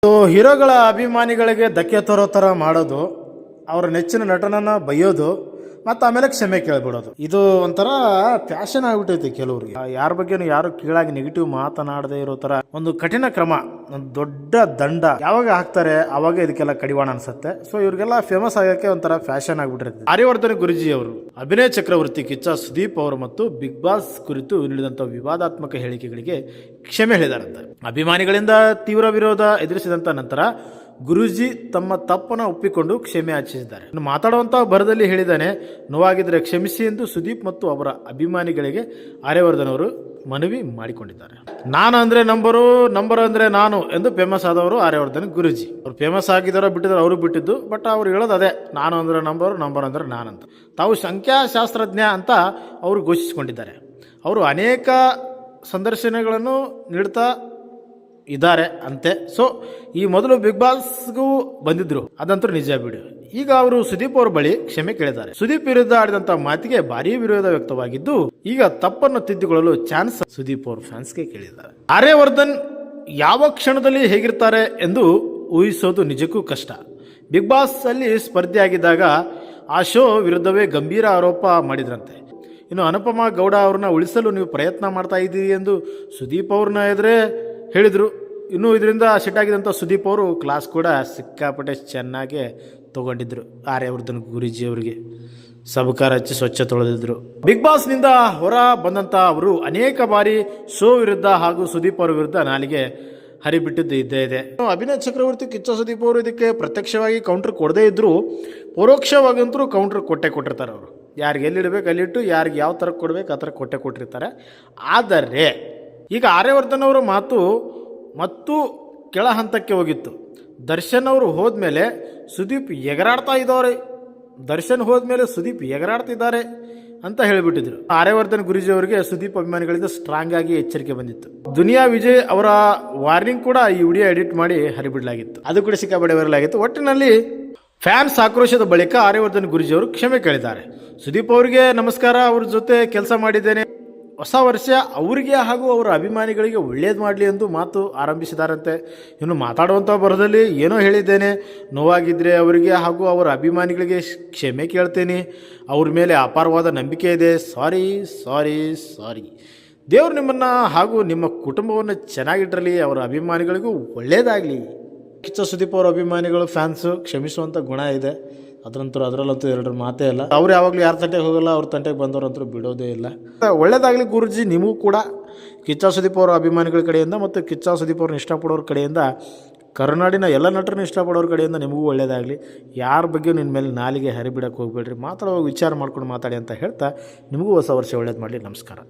ಹೀರೋಗಳ ಅಭಿಮಾನಿಗಳಿಗೆ ಧಕ್ಕೆ ತರೋ ಥರ ಮಾಡೋದು, ಅವರ ನೆಚ್ಚಿನ ನಟನನ್ನು ಬೈಯೋದು, ಮತ್ತು ಆಮೇಲೆ ಕ್ಷಮೆ ಕೇಳ್ಬಿಡೋದು, ಇದು ಒಂಥರ ಫ್ಯಾಷನ್ ಆಗಿಬಿಟ್ಟೈತಿ ಕೆಲವ್ರಿಗೆ. ಯಾರ ಬಗ್ಗೆನೂ ಯಾರು ಕೀಳಾಗಿ ನೆಗೆಟಿವ್ ಮಾತನಾಡದೇ ಇರೋ ಥರ ಒಂದು ಕಠಿಣ ಕ್ರಮ, ಒಂದು ದೊಡ್ಡ ದಂಡ ಯಾವಾಗ ಹಾಕ್ತಾರೆ ಅವಾಗ ಇದಕ್ಕೆಲ್ಲ ಕಡಿವಾಣ ಅನ್ಸುತ್ತೆ. ಸೊ ಇವ್ರಿಗೆಲ್ಲ ಫೇಮಸ್ ಆಗೋಕ್ಕೆ ಒಂಥರ ಫ್ಯಾಷನ್ ಆಗಿಬಿಟ್ಟಿರುತ್ತೆ. ಆರ್ಯವರ್ಧನ್ ಗುರೂಜಿ ಅವರು ಅಭಿನಯ ಚಕ್ರವರ್ತಿ ಕಿಚ್ಚ ಸುದೀಪ್ ಅವರು ಮತ್ತು ಬಿಗ್ ಬಾಸ್ ಕುರಿತು ನೀಡಿದಂಥ ವಿವಾದಾತ್ಮಕ ಹೇಳಿಕೆಗಳಿಗೆ ಕ್ಷಮೆ ಹೇಳಿದಾರಂತೆ. ಅಭಿಮಾನಿಗಳಿಂದ ತೀವ್ರ ವಿರೋಧ ಎದುರಿಸಿದಂಥ ನಂತರ ಗುರೂಜಿ ತಮ್ಮ ತಪ್ಪನ್ನು ಒಪ್ಪಿಕೊಂಡು ಕ್ಷಮೆ ಯಾಚಿಸಿದ್ದಾರೆ. ಮಾತಾಡುವಂಥ ಭರದಲ್ಲಿ ಹೇಳಿದ್ದಾನೆ, ನೋವಾಗಿದ್ದರೆ ಕ್ಷಮಿಸಿ ಎಂದು ಸುದೀಪ್ ಮತ್ತು ಅವರ ಅಭಿಮಾನಿಗಳಿಗೆ ಆರ್ಯವರ್ಧನ್ ಅವರು ಮನವಿ ಮಾಡಿಕೊಂಡಿದ್ದಾರೆ. ನಾನು ಅಂದರೆ ನಂಬರು ಅಂದರೆ ನಾನು ಎಂದು ಫೇಮಸ್ ಆದವರು ಆರ್ಯವರ್ಧನ್ ಗುರೂಜಿ. ಅವ್ರು ಫೇಮಸ್ ಆಗಿದ್ದಾರೋ ಬಿಟ್ಟಿದಾರೋ ಅವರು ಬಿಟ್ಟಿದ್ದು, ಬಟ್ ಅವ್ರು ಹೇಳೋದು ಅದೇ, ನಾನು ಅಂದರೆ ನಂಬರ್ ಅಂದರೆ ನಾನಂತ. ತಾವು ಸಂಖ್ಯಾಶಾಸ್ತ್ರಜ್ಞ ಅಂತ ಅವರು ಘೋಷಿಸಿಕೊಂಡಿದ್ದಾರೆ. ಅವರು ಅನೇಕ ಸಂದರ್ಶನಗಳನ್ನು ನೀಡ್ತಾ ಇದ್ದಾರೆ ಅಂತೆ. ಸೊ ಈ ಮೊದಲು ಬಿಗ್ ಬಾಸ್ಗೂ ಬಂದಿದ್ರು, ಅದಂತೂ ನಿಜ ಬಿಡು. ಈಗ ಅವರು ಸುದೀಪ್ ಅವ್ರ ಬಳಿ ಕ್ಷಮೆ ಕೇಳಿದ್ದಾರೆ. ಸುದೀಪ್ ವಿರುದ್ಧ ಆಡಿದಂತ ಮಾತಿಗೆ ಭಾರಿ ವಿರೋಧ ವ್ಯಕ್ತವಾಗಿದ್ದು, ಈಗ ತಪ್ಪನ್ನು ತಿದ್ದಿಕೊಳ್ಳಲು ಚಾನ್ಸ್ ಸುದೀಪ್ ಅವ್ರ ಫ್ಯಾನ್ಸ್ಗೆ ಕೇಳಿದ್ದಾರೆ. ಆರ್ಯವರ್ಧನ್ ಯಾವ ಕ್ಷಣದಲ್ಲಿ ಹೇಗಿರ್ತಾರೆ ಎಂದು ಊಹಿಸೋದು ನಿಜಕ್ಕೂ ಕಷ್ಟ. ಬಿಗ್ ಬಾಸ್ ಅಲ್ಲಿ ಸ್ಪರ್ಧೆಯಾಗಿದ್ದಾಗ ಆ ಶೋ ವಿರುದ್ಧವೇ ಗಂಭೀರ ಆರೋಪ ಮಾಡಿದ್ರಂತೆ. ಇನ್ನು ಅನುಪಮಾ ಗೌಡ ಅವ್ರನ್ನ ಉಳಿಸಲು ನೀವು ಪ್ರಯತ್ನ ಮಾಡ್ತಾ ಇದ್ದೀರಿ ಎಂದು ಸುದೀಪ್ ಅವ್ರನ್ನ ಎದುರೇ ಹೇಳಿದರು. ಇನ್ನು ಇದರಿಂದ ಸಿಟ್ಟಾಗಿದ್ದಂಥ ಸುದೀಪ್ ಅವರು ಕ್ಲಾಸ್ ಕೂಡ ಸಿಕ್ಕಾಪಟ್ಟೆ ಚೆನ್ನಾಗಿ ತಗೊಂಡಿದ್ರು. ಆರ್ಯವರ್ಧನ್ ಗುರೂಜಿ ಅವರಿಗೆ ಸಬಕಾರ ಹಚ್ಚಿ ಸ್ವಚ್ಛ ತೊಳೆದಿದ್ರು. ಬಿಗ್ ಬಾಸ್ನಿಂದ ಹೊರ ಬಂದಂಥ ಅವರು ಅನೇಕ ಬಾರಿ ಶೋ ವಿರುದ್ಧ ಹಾಗೂ ಸುದೀಪ್ ಅವರ ವಿರುದ್ಧ ನಾಲಿಗೆ ಹರಿಬಿಟ್ಟಿದ್ದು ಇದ್ದೇ ಇದೆ. ಅಭಿನಯ ಚಕ್ರವರ್ತಿ ಕಿಚ್ಚ ಸುದೀಪ್ ಅವರು ಇದಕ್ಕೆ ಪ್ರತ್ಯಕ್ಷವಾಗಿ ಕೌಂಟ್ರ್ ಕೊಡದೇ ಇದ್ದರೂ ಪರೋಕ್ಷವಾಗಂತೂ ಕೌಂಟ್ರ್ ಕೊಟ್ಟಿರ್ತಾರೆ. ಅವರು ಯಾರಿಗೆ ಎಲ್ಲಿಡಬೇಕು ಅಲ್ಲಿಟ್ಟು, ಯಾರಿಗೆ ಯಾವ ಥರ ಕೊಡಬೇಕು ಆ ಥರ ಕೊಟ್ಟಿರ್ತಾರೆ. ಆದರೆ ಈಗ ಆರ್ಯವರ್ಧನ್ ಅವರ ಮಾತು ಮತ್ತು ಕೆಳ ಹಂತಕ್ಕೆ ಹೋಗಿತ್ತು. ದರ್ಶನ್ ಅವರು ಹೋದ್ಮೇಲೆ ಸುದೀಪ್ ಎಗರಾಡ್ತಿದ್ದಾರೆ ಅಂತ ಹೇಳಿಬಿಟ್ಟಿದ್ರು. ಆರ್ಯವರ್ಧನ್ ಗುರೂಜಿ ಅವರಿಗೆ ಸುದೀಪ್ ಅಭಿಮಾನಿಗಳಿಂದ ಸ್ಟ್ರಾಂಗ್ ಆಗಿ ಎಚ್ಚರಿಕೆ ಬಂದಿತ್ತು. ದುನಿಯಾ ವಿಜಯ್ ಅವರ ವಾರ್ನಿಂಗ್ ಕೂಡ ಈ ವಿಡಿಯೋ ಎಡಿಟ್ ಮಾಡಿ ಹರಿಬಿಡಲಾಗಿತ್ತು. ಅದು ಕೂಡ ಸಿಕ್ಕಾಪಟ್ಟೆ ವೈರಲ್ ಆಗಿತ್ತು. ಒಟ್ಟಿನಲ್ಲಿ ಫ್ಯಾನ್ಸ್ ಆಕ್ರೋಶದ ಬಳಿಕ ಆರ್ಯವರ್ಧನ್ ಗುರೂಜಿ ಅವರು ಕ್ಷಮೆ ಕೇಳಿದ್ದಾರೆ. ಸುದೀಪ್ ಅವರಿಗೆ ನಮಸ್ಕಾರ, ಅವ್ರ ಜೊತೆ ಕೆಲಸ ಮಾಡಿದ್ದೇನೆ, ಹೊಸ ವರ್ಷ ಅವರಿಗೆ ಹಾಗೂ ಅವರ ಅಭಿಮಾನಿಗಳಿಗೆ ಒಳ್ಳೇದು ಮಾಡಲಿ ಎಂದು ಮಾತು ಆರಂಭಿಸಿದಾರಂತೆ. ಇನ್ನು ಮಾತಾಡುವಂಥ ಬರದಲ್ಲಿ ಏನೋ ಹೇಳಿದ್ದೇನೆ, ನೋವಾಗಿದ್ದರೆ ಅವರಿಗೆ ಹಾಗೂ ಅವರ ಅಭಿಮಾನಿಗಳಿಗೆ ಕ್ಷಮೆ ಕೇಳ್ತೇನೆ, ಅವ್ರ ಮೇಲೆ ಅಪಾರವಾದ ನಂಬಿಕೆ ಇದೆ, ಸಾರಿ. ದೇವರು ನಿಮ್ಮನ್ನು ಹಾಗೂ ನಿಮ್ಮ ಕುಟುಂಬವನ್ನು ಚೆನ್ನಾಗಿಟ್ಟಿರಲಿ, ಅವರ ಅಭಿಮಾನಿಗಳಿಗೂ ಒಳ್ಳೆಯದಾಗಲಿ. ಕಿಚ್ಚ ಸುದೀಪ್ ಅವರ ಅಭಿಮಾನಿಗಳು ಫ್ಯಾನ್ಸು ಕ್ಷಮಿಸುವಂಥ ಗುಣ ಇದೆ, ಅದರಲ್ಲಂತೂ ಎರಡು ಮಾತೇ ಇಲ್ಲ. ಅವ್ರು ಯಾವಾಗಲೂ ಯಾರ ತಂಟೆಗೆ ಹೋಗಲ್ಲ, ಅವ್ರ ತಂಟೆಗೆ ಬಂದವ್ರಂತೂ ಬಿಡೋದೇ ಇಲ್ಲ. ಒಳ್ಳೇದಾಗಲಿ ಗುರೂಜಿ, ನಿಮಗೂ ಕೂಡ ಕಿಚ್ಚ ಸುದೀಪ್ ಅವರ ಅಭಿಮಾನಿಗಳ ಕಡೆಯಿಂದ ಮತ್ತು ಕಿಚ್ಚ ಸುದೀಪ್ ಅವ್ರನ್ನ ಇಷ್ಟಪಡೋರ ಕಡೆಯಿಂದ, ಕರ್ನಾಡಿನ ಎಲ್ಲ ನಟರನ್ನ ಇಷ್ಟಪಡೋರ ಕಡೆಯಿಂದ ನಿಮಗೂ ಒಳ್ಳೇದಾಗಲಿ. ಯಾರ ಬಗ್ಗೆ ನಿನ್ನ ಮೇಲೆ ನಾಲಿಗೆ ಹರಿಬಿಡಕ್ಕೆ ಹೋಗ್ಬೇಡ್ರಿ, ಮಾತಾಡುವಾಗ ವಿಚಾರ ಮಾಡ್ಕೊಂಡು ಮಾತಾಡಿ ಅಂತ ಹೇಳ್ತಾ ನಿಮಗೂ ಹೊಸ ವರ್ಷ ಒಳ್ಳೇದು ಮಾಡಲಿ. ನಮಸ್ಕಾರ.